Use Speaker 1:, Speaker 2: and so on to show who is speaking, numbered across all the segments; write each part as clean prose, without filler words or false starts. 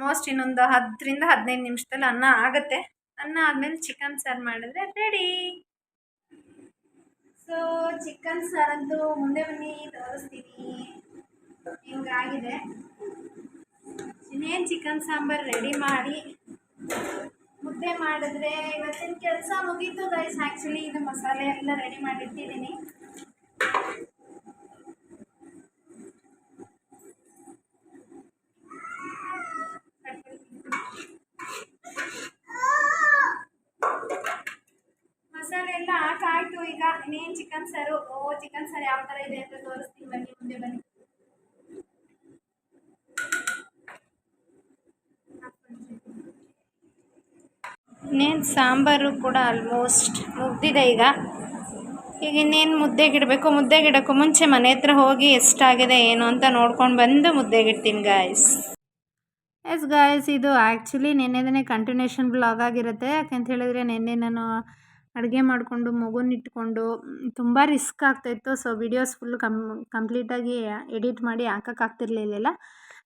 Speaker 1: Almost ಇನ್ನೊಂದು 10ರಿಂದ 15 ನಿಮಿಷದಲ್ಲಿ ಅನ್ನ ಆಗುತ್ತೆ. ಅನ್ನ ಆದಮೇಲೆ ಚಿಕನ್ ಸಾರು ಮಾಡಿದ್ರೆ ರೆಡಿ. ಸೊ ಚಿಕನ್ ಸಾರಂತೂ ಮುಂದೆ ಬನ್ನಿ ತೋರಿಸ್ತೀನಿ ಹಿಂಗಾಗಿದೆ. ಇನ್ನೇನು ಚಿಕನ್ ಸಾಂಬಾರು ರೆಡಿ ಮಾಡಿ ಮುದ್ದೆ ಮಾಡಿದ್ರೆ ಇವತ್ತಿನ ಕೆಲಸ ಮುಗೀತು ಗೈಸ್. ಆ್ಯಕ್ಚುಲಿ ಇದು ಮಸಾಲೆ ಎಲ್ಲ ರೆಡಿ ಮಾಡಿಟ್ಟಿದ್ದೀನಿ. ಮಸಾಲೆ ಎಲ್ಲ ಹಾಕಾಯ್ತು. ಈಗ ಇನ್ನೇನು ಚಿಕನ್ ಸಾರು. ಚಿಕನ್ ಸಾರು ಯಾವ ಥರ ಇದೆ ಅಂತ ತೋರಿಸ್ತೀನಿ ಬನ್ನಿ, ಮುಂದೆ ಬನ್ನಿ. ಇನ್ನೇನು ಸಾಂಬಾರು ಕೂಡ ಆಲ್ಮೋಸ್ಟ್ ಮುಗ್ದಿದೆ. ಈಗ ಇನ್ನೇನು ಮುದ್ದೆಗಿಡಬೇಕು. ಮುದ್ದೆಗಿಡೋಕ್ಕೂ ಮುಂಚೆ ಮನೆ ಹತ್ರ ಹೋಗಿ ಎಷ್ಟಾಗಿದೆ ಏನು ಅಂತ ನೋಡ್ಕೊಂಡು ಬಂದು ಮುದ್ದೆಗಿಡ್ತೀನಿ ಗಾಯ್ಸ್. ಗಾಯ್ಸ್, ಇದು ಆ್ಯಕ್ಚುಲಿ ನೆನ್ನೆದೇ ಕಂಟಿನ್ಯೂಷನ್ ಬ್ಲಾಗ್ ಆಗಿರುತ್ತೆ. ಯಾಕೆಂತ ಹೇಳಿದ್ರೆ ನೆನ್ನೆ ನಾನು ಅಡುಗೆ ಮಾಡಿಕೊಂಡು ಮಗುನಿಟ್ಕೊಂಡು ತುಂಬ ರಿಸ್ಕ್ ಆಗ್ತಾಯಿತ್ತು. ಸೊ ವಿಡಿಯೋಸ್ ಫುಲ್ ಕಂಪ್ಲೀಟಾಗಿ ಎಡಿಟ್ ಮಾಡಿ ಹಾಕೋಕ್ಕಾಗ್ತಿರ್ಲಿಲ್ಲ.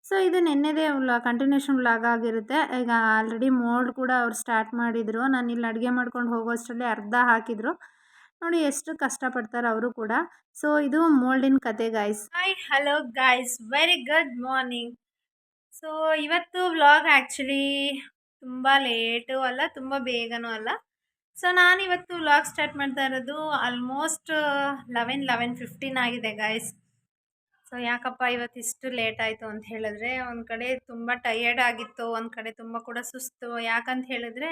Speaker 1: ಸೊ ಇದು ನೆನ್ನೆದೇ ಕಂಟಿನ್ಯೂಷನ್ ವ್ಲಾಗ್ ಆಗಿರುತ್ತೆ. ಈಗ ಆಲ್ರೆಡಿ ಮೋಲ್ಡ್ ಕೂಡ ಅವ್ರು ಸ್ಟಾರ್ಟ್ ಮಾಡಿದರು. ನಾನು ಇಲ್ಲಿ ಅಡುಗೆ ಮಾಡ್ಕೊಂಡು ಹೋಗೋಷ್ಟರಲ್ಲಿ ಅರ್ಧ ಹಾಕಿದರು. ನೋಡಿ ಎಷ್ಟು ಕಷ್ಟಪಡ್ತಾರೆ ಅವರು ಕೂಡ. ಸೊ ಇದು ಮೋಲ್ಡಿನ ಕತೆ guys. Hi, hello guys, very good morning. So ಇವತ್ತು ವ್ಲಾಗ್ ಆ್ಯಕ್ಚುಲಿ ತುಂಬ ಲೇಟು ಅಲ್ಲ, ತುಂಬ ಬೇಗನೂ ಅಲ್ಲ. ಸೊ ನಾನಿವತ್ತು ವ್ಲಾಗ್ ಸ್ಟಾರ್ಟ್ ಮಾಡ್ತಾ ಇರೋದು ಆಲ್ಮೋಸ್ಟ್ 11:15 ಆಗಿದೆ ಗಾಯ್ಸ್. ಸೊ ಯಾಕಪ್ಪ ಇವತ್ತು ಇಷ್ಟು ಲೇಟ್ ಆಯಿತು ಅಂತ ಹೇಳಿದ್ರೆ, ಒಂದು ಕಡೆ ತುಂಬ ಟಯರ್ಡ್ ಆಗಿತ್ತು, ಒಂದು ಕಡೆ ತುಂಬ ಕೂಡ ಸುಸ್ತು. ಯಾಕಂತ ಹೇಳಿದ್ರೆ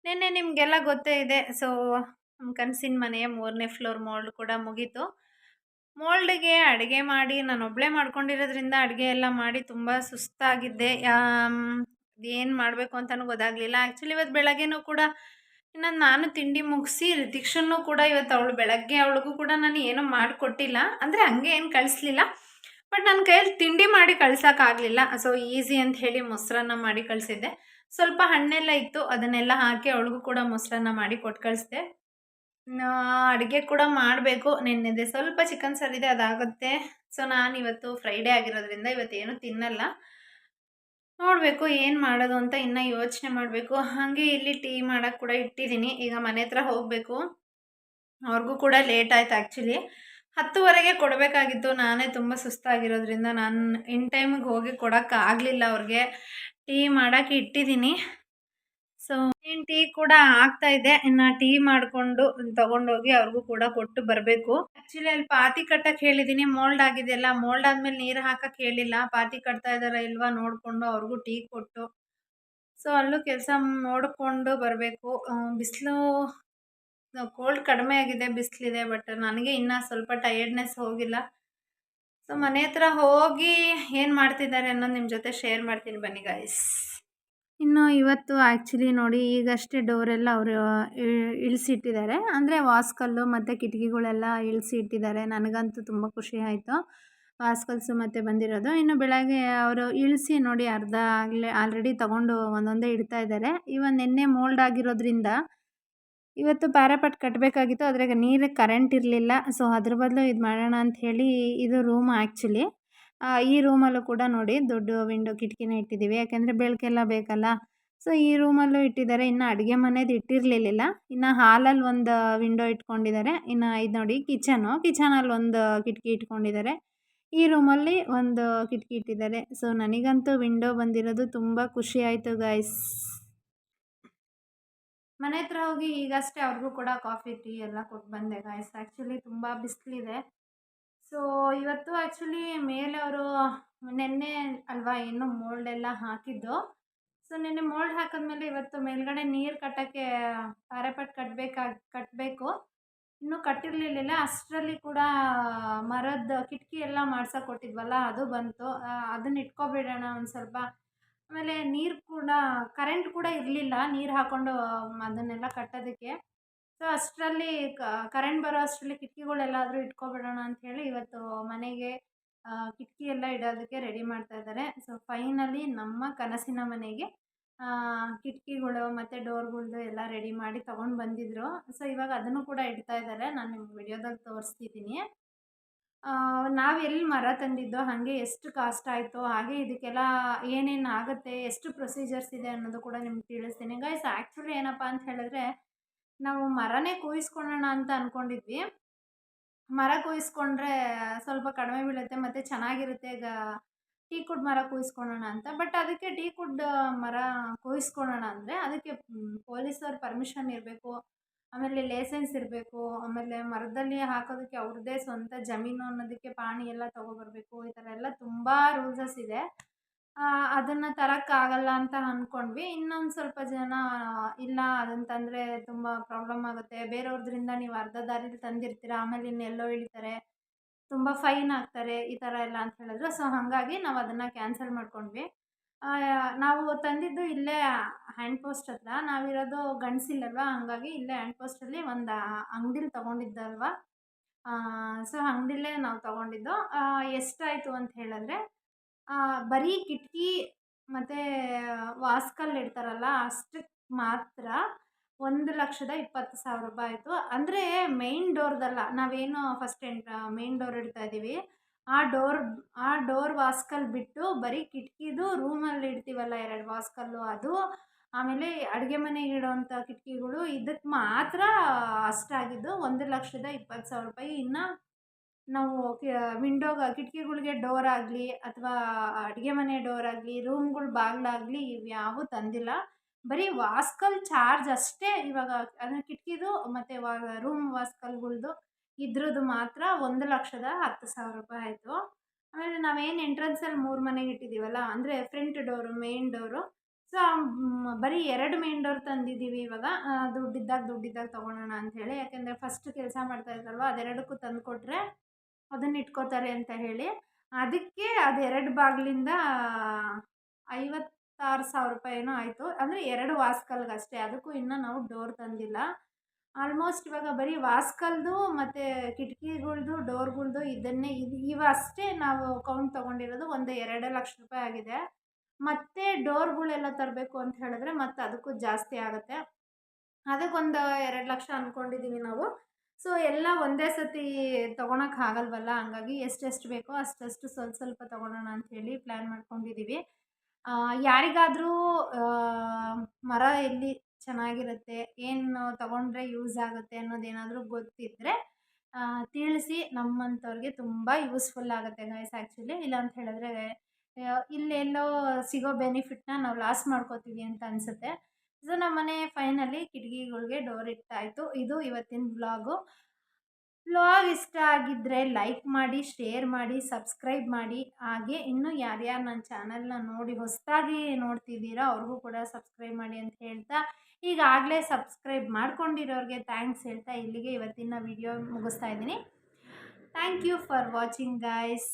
Speaker 1: ನಿನ್ನೆ ನಿಮಗೆಲ್ಲ ಗೊತ್ತೇ ಇದೆ. ಸೊ ನಮ್ಮ ಕನಸಿನ ಮನೆಯ 3ನೇ ಫ್ಲೋರ್ ಮೋಲ್ಡ್ ಕೂಡ ಮುಗೀತು. ಮೋಲ್ಡ್ಗೆ ಅಡುಗೆ ಮಾಡಿ ನಾನು ಒಬ್ಬಳೇ ಮಾಡ್ಕೊಂಡಿರೋದ್ರಿಂದ ಅಡುಗೆ ಎಲ್ಲ ಮಾಡಿ ತುಂಬ ಸುಸ್ತಾಗಿದ್ದೆ. ಏನು ಮಾಡಬೇಕು ಅಂತಲೂ ಗೊತ್ತಾಗಲಿಲ್ಲ. ಆ್ಯಕ್ಚುಲಿ ಇವತ್ತು ಬೆಳಗ್ಗೆನೂ ಕೂಡ ಇನ್ನೊಂದು ನಾನು ತಿಂಡಿ ಮುಗಿಸಿ ರಿತಿಕ್ಷನ್ನು ಕೂಡ ಇವತ್ತು ಅವಳಿಗೂ ಕೂಡ ನಾನು ಏನೂ ಮಾಡಿಕೊಟ್ಟಿಲ್ಲ. ಅಂದರೆ ಹಂಗೆ ಏನು ಕಳಿಸ್ಲಿಲ್ಲ, ಬಟ್ ನನ್ನ ಕೈಯಲ್ಲಿ ತಿಂಡಿ ಮಾಡಿ ಕಳ್ಸೋಕ್ಕಾಗಲಿಲ್ಲ. ಸೊ ಈಸಿ ಅಂತ ಹೇಳಿ ಮೊಸರನ್ನ ಮಾಡಿ ಕಳಿಸಿದ್ದೆ. ಸ್ವಲ್ಪ ಹಣ್ಣೆಲ್ಲ ಇತ್ತು, ಅದನ್ನೆಲ್ಲ ಹಾಕಿ ಅವಳಿಗೂ ಕೂಡ ಮೊಸರನ್ನ ಮಾಡಿ ಕೊಟ್ಟು ಕಳಿಸ್ದೆ. ಅಡುಗೆ ಕೂಡ ಮಾಡಬೇಕು. ನೆನ್ನೆದೆ ಸ್ವಲ್ಪ ಚಿಕನ್ ಸಾರಿದೆ, ಅದಾಗುತ್ತೆ. ಸೊ ನಾನು ಇವತ್ತು ಫ್ರೈಡೇ ಆಗಿರೋದ್ರಿಂದ ಇವತ್ತೇನು ತಿನ್ನಲ್ಲ. ನೋಡಬೇಕು ಏನು ಮಾಡೋದು ಅಂತ ಇನ್ನೂ ಯೋಚನೆ ಮಾಡಬೇಕು. ಹಾಗೆ ಇಲ್ಲಿ ಟೀ ಮಾಡೋಕ್ಕೆ ಕೂಡ ಇಟ್ಟಿದ್ದೀನಿ. ಈಗ ಮನೆ ಹತ್ರ ಹೋಗಬೇಕು. ಅವ್ರಿಗೂ ಕೂಡ ಲೇಟ್ ಆಯ್ತು. ಆ್ಯಕ್ಚುಲಿ 10:15ಗೆ ಕೊಡಬೇಕಾಗಿತ್ತು. ನಾನೇ ತುಂಬ ಸುಸ್ತಾಗಿರೋದ್ರಿಂದ ನಾನು ಇನ್ ಟೈಮಿಗೆ ಹೋಗಿ ಕೊಡೋಕ್ಕಾಗಲಿಲ್ಲ ಅವ್ರಿಗೆ. ಟೀ ಮಾಡೋಕ್ಕೆ ಇಟ್ಟಿದ್ದೀನಿ. ಸೊ ಏನು ಟೀ ಕೂಡ ಆಗ್ತಾ ಇದೆ. ಇನ್ನು ಟೀ ಮಾಡಿಕೊಂಡು ತೊಗೊಂಡೋಗಿ ಅವ್ರಿಗೂ ಕೂಡ ಕೊಟ್ಟು ಬರಬೇಕು. ಆ್ಯಕ್ಚುಲಿ ಅಲ್ಲಿ ಪಾತಿ ಕಟ್ಟಕ್ಕೆ ಹೇಳಿದ್ದೀನಿ. ಮೋಲ್ಡ್ ಆಗಿದೆಯಲ್ಲ, ಮೋಲ್ಡ್ ಆದಮೇಲೆ ನೀರು ಹಾಕಕ್ಕೆ ಹೇಳಿಲ್ಲ. ಪಾತಿ ಕಟ್ತಾ ಇದ್ದಾರಾ ಇಲ್ವಾ ನೋಡಿಕೊಂಡು ಅವ್ರಿಗೂ ಟೀ ಕೊಟ್ಟು ಸೊ ಅಲ್ಲೂ ಕೆಲಸ ನೋಡಿಕೊಂಡು ಬರಬೇಕು. ಬಿಸಿಲು ಕೋಲ್ಡ್ ಕಡಿಮೆ ಆಗಿದೆ, ಬಿಸಿಲಿದೆ, ಬಟ್ ನನಗೆ ಇನ್ನೂ ಸ್ವಲ್ಪ ಟಯರ್ಡ್ನೆಸ್ ಹೋಗಿಲ್ಲ. ಸೊ ಮನೆ ಹತ್ರ ಹೋಗಿ ಏನು ಮಾಡ್ತಿದ್ದಾರೆ ಅನ್ನೋದು ನಿಮ್ಮ ಜೊತೆ ಶೇರ್ ಮಾಡ್ತೀನಿ ಬನ್ನಿ ಗಾಯ್ಸ್. ಇನ್ನು ಇವತ್ತು ಆ್ಯಕ್ಚುಲಿ ನೋಡಿ ಈಗಷ್ಟೇ ಡೋರೆಲ್ಲ ಅವರು ಇಳಿಸಿಟ್ಟಿದ್ದಾರೆ. ಅಂದರೆ ವಾಸ್ಕಲ್ಲು ಮತ್ತು ಕಿಟಕಿಗಳೆಲ್ಲ ಇಳಿಸಿ ಇಟ್ಟಿದ್ದಾರೆ. ನನಗಂತೂ ತುಂಬ ಖುಷಿ ಆಯಿತು, ವಾಸ್ಕಲ್ಸು ಮತ್ತು ಬಂದಿರೋದು. ಇನ್ನು ಬೆಳಗ್ಗೆ ಅವರು ಇಳಿಸಿ ನೋಡಿ ಅರ್ಧ ಆಲ್ರೆಡಿ ತೊಗೊಂಡು ಒಂದೊಂದೇ ಇಡ್ತಾ ಇದ್ದಾರೆ. ನೆನ್ನೆ ಮೋಲ್ಡ್ ಆಗಿರೋದ್ರಿಂದ ಇವತ್ತು ಪ್ಯಾರಾಪಟ್ ಕಟ್ಟಬೇಕಾಗಿತ್ತು, ಅದ್ರಾಗ ನೀರು ಕರೆಂಟ್ ಇರಲಿಲ್ಲ. ಸೊ ಅದ್ರ ಬದಲು ಇದು ಮಾಡೋಣ ಅಂಥೇಳಿ ಇದು ರೂಮ್ ಆ್ಯಕ್ಚುಲಿ. ಈ ರೂಮಲ್ಲೂ ಕೂಡ ನೋಡಿ ದೊಡ್ಡ ವಿಂಡೋ ಕಿಟಕಿನ ಇಟ್ಟಿದ್ದೀವಿ, ಯಾಕೆಂದರೆ ಬೆಳಕೆಲ್ಲ ಬೇಕಲ್ಲ. ಸೊ ಈ ರೂಮಲ್ಲೂ ಇಟ್ಟಿದ್ದಾರೆ. ಇನ್ನು ಅಡುಗೆ ಮನೇದು ಇಟ್ಟಿರಲಿಲ್ಲ. ಇನ್ನು ಹಾಲಲ್ಲಿ ಒಂದು ವಿಂಡೋ ಇಟ್ಕೊಂಡಿದ್ದಾರೆ. ಇನ್ನು ಇದು ನೋಡಿ ಕಿಚನಲ್ಲಿ ಒಂದು ಕಿಟಕಿ ಇಟ್ಕೊಂಡಿದ್ದಾರೆ. ಈ ರೂಮಲ್ಲಿ ಒಂದು ಕಿಟಕಿ ಇಟ್ಟಿದ್ದಾರೆ. ಸೊ ನನಗಂತೂ ವಿಂಡೋ ಬಂದಿರೋದು ತುಂಬ ಖುಷಿ ಆಯಿತು ಗಾಯ್ಸ್. ಮನೆ ಹತ್ರ ಹೋಗಿ ಈಗಷ್ಟೇ ಅವ್ರಿಗೂ ಕೂಡ ಕಾಫಿ ಟೀ ಎಲ್ಲ ಕೊಟ್ಟು ಬಂದೆ ಗಾಯ್ಸ್. ಆ್ಯಕ್ಚುಲಿ ತುಂಬ ಬಿಸಿಲಿದೆ. ಸೊ ಇವತ್ತು ಆ್ಯಕ್ಚುಲಿ ಮೇಲೆ ಅವರು ನೆನ್ನೆ ಅಲ್ವಾ ಇನ್ನೂ ಮೋಲ್ಡ್ ಎಲ್ಲ ಹಾಕಿದ್ದು. ಸೊ ನೆನ್ನೆ ಮೋಲ್ಡ್ ಹಾಕಿದ್ಮೇಲೆ ಇವತ್ತು ಮೇಲ್ಗಡೆ ನೀರು ಕಟ್ಟೋಕ್ಕೆ ಪ್ಯಾರಾಪಟ್ ಕಟ್ಟಬೇಕು. ಇನ್ನೂ ಕಟ್ಟಿರಲಿಲ್ಲ. ಅಷ್ಟರಲ್ಲಿ ಕೂಡ ಮರದ ಕಿಟಕಿ ಎಲ್ಲ ಮಾಡ್ಸೋಕೆ ಕೊಟ್ಟಿದ್ವಲ್ಲ, ಅದು ಬಂತು. ಅದನ್ನ ಇಟ್ಕೊಬಿಡೋಣ ಒಂದು ಸ್ವಲ್ಪ. ಆಮೇಲೆ ನೀರು ಕೂಡ ಕರೆಂಟ್ ಕೂಡ ಇರಲಿಲ್ಲ ನೀರು ಹಾಕ್ಕೊಂಡು ಅದನ್ನೆಲ್ಲ ಕಟ್ಟೋದಕ್ಕೆ. ಸೊ ಅಷ್ಟರಲ್ಲಿ ಕರೆಂಟ್ ಬರೋ ಅಷ್ಟರಲ್ಲಿ ಕಿಟಕಿಗಳೆಲ್ಲಾದರೂ ಇಟ್ಕೊಬಿಡೋಣ ಅಂಥೇಳಿ ಇವತ್ತು ಮನೆಗೆ ಕಿಟಕಿ ಎಲ್ಲ ಇಡೋದಕ್ಕೆ ರೆಡಿ ಮಾಡ್ತಾ ಇದ್ದಾರೆ. ಸೊ ಫೈನಲಿ ನಮ್ಮ ಕನಸಿನ ಮನೆಗೆ ಕಿಟಕಿಗಳು ಮತ್ತು ಡೋರ್ಗಳ್ದು ಎಲ್ಲ ರೆಡಿ ಮಾಡಿ ತೊಗೊಂಡು ಬಂದಿದ್ದರು. ಸೊ ಇವಾಗ ಅದನ್ನು ಕೂಡ ಇಡ್ತಾ ಇದ್ದಾರೆ. ನಾನು ನಿಮ್ಗೆ ವಿಡಿಯೋದಾಗ ತೋರಿಸ್ತಿದ್ದೀನಿ. ನಾವು ಎಲ್ಲಿ ಮರ ತಂದಿದ್ದೋ ಹಾಗೆ ಎಷ್ಟು ಕಾಸ್ಟ್ ಆಯಿತು, ಹಾಗೆ ಇದಕ್ಕೆಲ್ಲ ಏನೇನು ಆಗುತ್ತೆ, ಎಷ್ಟು ಪ್ರೊಸೀಜರ್ಸ್ ಇದೆ ಅನ್ನೋದು ಕೂಡ ನಿಮ್ಗೆ ತಿಳಿಸ್ತೀನಿ ಗೈಸ್. ಆ್ಯಕ್ಚುಲಿ ಏನಪ್ಪ ಅಂತ ಹೇಳಿದ್ರೆ, ನಾವು ಮರನೇ ಕೂಯಿಸ್ಕೊಳ್ಳೋಣ ಅಂತ ಅಂದ್ಕೊಂಡಿದ್ವಿ. ಮರ ಕೂಯಿಸ್ಕೊಂಡ್ರೆ ಸ್ವಲ್ಪ ಕಡಿಮೆ ಬೀಳುತ್ತೆ ಮತ್ತು ಚೆನ್ನಾಗಿರುತ್ತೆ. ಟೀಕುಡ್ ಮರ ಕೂಯಿಸ್ಕೊಳ್ಳೋಣ ಅಂತ. ಬಟ್ ಅದಕ್ಕೆ ಟೀಕುಡ್ ಮರ ಕೂಯಿಸ್ಕೊಳ್ಳೋಣ ಅಂದರೆ ಅದಕ್ಕೆ ಪೊಲೀಸವ್ರ ಪರ್ಮಿಷನ್ ಇರಬೇಕು, ಆಮೇಲೆ ಲೈಸೆನ್ಸ್ ಇರಬೇಕು, ಆಮೇಲೆ ಮರದಲ್ಲಿ ಹಾಕೋದಕ್ಕೆ ಅವ್ರದ್ದೇ ಸ್ವಂತ ಜಮೀನು ಅನ್ನೋದಕ್ಕೆ ಪಾಣಿ ಎಲ್ಲ ತೊಗೊಬರ್ಬೇಕು. ಈ ಥರ ಎಲ್ಲ ತುಂಬ ರೂಲ್ಸಸ್ ಇದೆ. ಅದನ್ನು ತರೋಕ್ಕಾಗಲ್ಲ ಅಂತ ಅಂದ್ಕೊಂಡ್ವಿ. ಇನ್ನೊಂದು ಸ್ವಲ್ಪ ಜನ ಇಲ್ಲ ಅದನ್ನು ತಂದರೆ ತುಂಬ ಪ್ರಾಬ್ಲಮ್ ಆಗುತ್ತೆ, ಬೇರೆಯವ್ರದ್ರಿಂದ ನೀವು ಅರ್ಧ ದಾರಿಲಿ ತಂದಿರ್ತೀರ, ಆಮೇಲೆ ಇನ್ನೆಲ್ಲೋ ಇಳಿತಾರೆ, ತುಂಬ ಫೈನ್ ಹಾಕ್ತಾರೆ, ಈ ಥರ ಎಲ್ಲ ಅಂತ ಹೇಳಿದ್ರು. ಸೊ ಹಾಗಾಗಿ ನಾವು ಅದನ್ನು ಕ್ಯಾನ್ಸಲ್ ಮಾಡ್ಕೊಂಡ್ವಿ. ನಾವು ತಂದಿದ್ದು ಇಲ್ಲೇ ಹ್ಯಾಂಡ್ ಪೋಸ್ಟ್ ಹತ್ರ, ನಾವಿರೋದು ಗಂಡಸಿಲ್ಲಲ್ವ, ಹಾಗಾಗಿ ಇಲ್ಲೇ ಹ್ಯಾಂಡ್ ಪೋಸ್ಟಲ್ಲಿ ಒಂದು ಅಂಗಡಿಲಿ ತೊಗೊಂಡಿದ್ದಲ್ವ. ಸೊ ಅಂಗಡಿಲೇ ನಾವು ತೊಗೊಂಡಿದ್ದು. ಎಷ್ಟಾಯಿತು ಅಂತ ಹೇಳಿದ್ರೆ, ಬರೀ ಕಿಟಕಿ ಮತ್ತು ವಾಸ್ಕಲ್ ಇಡ್ತಾರಲ್ಲ ಅಷ್ಟಕ್ಕೆ ಮಾತ್ರ 1,20,000 ರೂಪಾಯಿ ಆಯಿತು. ಅಂದರೆ ಮೇಯ್ನ್ ಡೋರ್ದಲ್ಲ, ನಾವೇನು ಫಸ್ಟ್ ಮೇಯ್ನ್ ಡೋರ್ ಇಡ್ತಾ ಇದ್ದೀವಿ, ಆ ಡೋರ್ ವಾಸ್ಕಲ್ ಬಿಟ್ಟು ಬರೀ ಕಿಟಕಿದು ರೂಮಲ್ಲಿ ಇಡ್ತೀವಲ್ಲ 2 ವಾಸ್ಕಲ್ಲು, ಅದು ಆಮೇಲೆ ಅಡುಗೆ ಮನೆಗೆ ಇಡೋವಂಥ ಕಿಟಕಿಗಳು, ಇದಕ್ಕೆ ಮಾತ್ರ ಅಷ್ಟಾಗಿದ್ದು 1,20,000 ರೂಪಾಯಿ. ಇನ್ನು ನಾವು ಕಿಟಕಿಗಳಿಗೆ ಡೋರ್ ಆಗಲಿ ಅಥವಾ ಅಡುಗೆ ಮನೆ ಡೋರ್ ಆಗಲಿ, ರೂಮ್ಗಳ ಬಾಗಿಲಾಗಲಿ ಇವ್ಯಾವೂ ತಂದಿಲ್ಲ. ಬರೀ ವಾಸ್ಕಲ್ ಚಾರ್ಜ್ ಅಷ್ಟೇ. ಇವಾಗ ಅಂದರೆ ಕಿಟಕಿದು ಮತ್ತು ರೂಮ್ ವಾಸ್ಕಲ್ಗಳ್ದು ಇದ್ರದ್ದು ಮಾತ್ರ 1,10,000 ರೂಪಾಯಿ ಆಯಿತು. ಆಮೇಲೆ ನಾವೇನು ಎಂಟ್ರೆನ್ಸಲ್ಲಿ 3 ಮನೆಗೆ ಇಟ್ಟಿದ್ದೀವಲ್ಲ, ಅಂದರೆ front door, main door, so ಬರೀ 2 ಮೇನ್ ಡೋರ್ ತಂದಿದ್ದೀವಿ ಇವಾಗ. ದುಡ್ಡಿದ್ದಾಗ ತೊಗೊಳೋಣ ಅಂಥೇಳಿ. ಯಾಕೆಂದರೆ ಫಸ್ಟ್ ಕೆಲಸ ಮಾಡ್ತಾಯಿದ್ದಲ್ವ, ಅದೆರಡಕ್ಕೂ ತಂದು ಕೊಟ್ಟರೆ ಅದನ್ನ ಇಟ್ಕೋತಾರೆ ಅಂತ ಹೇಳಿ, ಅದಕ್ಕೆ ಅದು 2 ಬಾಗಿಲಿಂದ 56,000 ರೂಪಾಯಿ ಏನೋ ಆಯಿತು. ಅಂದರೆ 2 ವಾಸ್ಕಲ್ಗಷ್ಟೇ, ಅದಕ್ಕೂ ಇನ್ನೂ ನಾವು ಡೋರ್ ತಂದಿಲ್ಲ. ಆಲ್ಮೋಸ್ಟ್ ಇವಾಗ ಬರೀ ವಾಸ್ಕಲ್ದು ಮತ್ತು ಕಿಟಕಿಗಳ್ದು ಡೋರ್ಗಳ್ದು ಇವಷ್ಟೇ ನಾವು ಕೌಂಟ್ ತೊಗೊಂಡಿರೋದು. ಒಂದು 2 ಲಕ್ಷ ರೂಪಾಯಿ ಆಗಿದೆ. ಮತ್ತು ಡೋರ್ಗಳೆಲ್ಲ ತರಬೇಕು ಅಂತ ಹೇಳಿದ್ರೆ ಮತ್ತು ಅದಕ್ಕೂ ಜಾಸ್ತಿ ಆಗುತ್ತೆ. ಅದಕ್ಕೊಂದು 2 ಲಕ್ಷ ಅಂದ್ಕೊಂಡಿದ್ದೀವಿ ನಾವು. ಸೊ ಎಲ್ಲ ಒಂದೇ ಸತಿ ತೊಗೊಳಕ್ಕಾಗಲ್ವಲ್ಲ, ಹಂಗಾಗಿ ಎಷ್ಟೆಷ್ಟು ಬೇಕೋ ಅಷ್ಟಷ್ಟು ಸ್ವಲ್ಪ ತೊಗೊಳೋಣ ಅಂಥೇಳಿ ಪ್ಲ್ಯಾನ್ ಮಾಡ್ಕೊಂಡಿದ್ದೀವಿ. ಯಾರಿಗಾದರೂ ಮರ ಎಲ್ಲಿ ಚೆನ್ನಾಗಿರುತ್ತೆ, ಏನು ತೊಗೊಂಡ್ರೆ ಯೂಸ್ ಆಗುತ್ತೆ ಅನ್ನೋದೇನಾದರೂ ಗೊತ್ತಿದ್ದರೆ ತಿಳಿಸಿ. ನಮ್ಮಂಥವ್ರಿಗೆ ತುಂಬ ಯೂಸ್ಫುಲ್ ಆಗುತ್ತೆ ಗೈಸ್ ಆ್ಯಕ್ಚುಲಿ. ಇಲ್ಲ ಅಂತ ಹೇಳಿದ್ರೆ ಇಲ್ಲೆಲ್ಲೋ ಸಿಗೋ ಬೆನಿಫಿಟ್ನ ನಾವು ಲಾಸ್ ಮಾಡ್ಕೋತೀವಿ ಅಂತ ಅನಿಸುತ್ತೆ. ಸೊ ನಮ್ಮನೆ ಫೈನಲಿ ಕಿಟಕಿಗಳಿಗೆ ಡೋರ್ ಇಟ್ಟಾಯಿತು. ಇದು ಇವತ್ತಿನ ವ್ಲಾಗ್ ಇಷ್ಟ ಆಗಿದ್ದರೆ ಲೈಕ್ ಮಾಡಿ, ಶೇರ್ ಮಾಡಿ, ಸಬ್ಸ್ಕ್ರೈಬ್ ಮಾಡಿ. ಹಾಗೆ ಇನ್ನೂ ಯಾರ್ಯಾರು ನನ್ನ ಚಾನಲ್ನ ನೋಡಿ ಹೊಸದಾಗಿ ನೋಡ್ತಿದ್ದೀರಾ ಅವ್ರಿಗೂ ಕೂಡ ಸಬ್ಸ್ಕ್ರೈಬ್ ಮಾಡಿ ಅಂತ ಹೇಳ್ತಾ, ಈಗಾಗಲೇ ಸಬ್ಸ್ಕ್ರೈಬ್ ಮಾಡ್ಕೊಂಡಿರೋರಿಗೆ ಥ್ಯಾಂಕ್ಸ್ ಹೇಳ್ತಾ ಇಲ್ಲಿಗೆ ಇವತ್ತಿನ ವಿಡಿಯೋ ಮುಗಿಸ್ತಾ ಇದ್ದೀನಿ. Thank you for watching guys.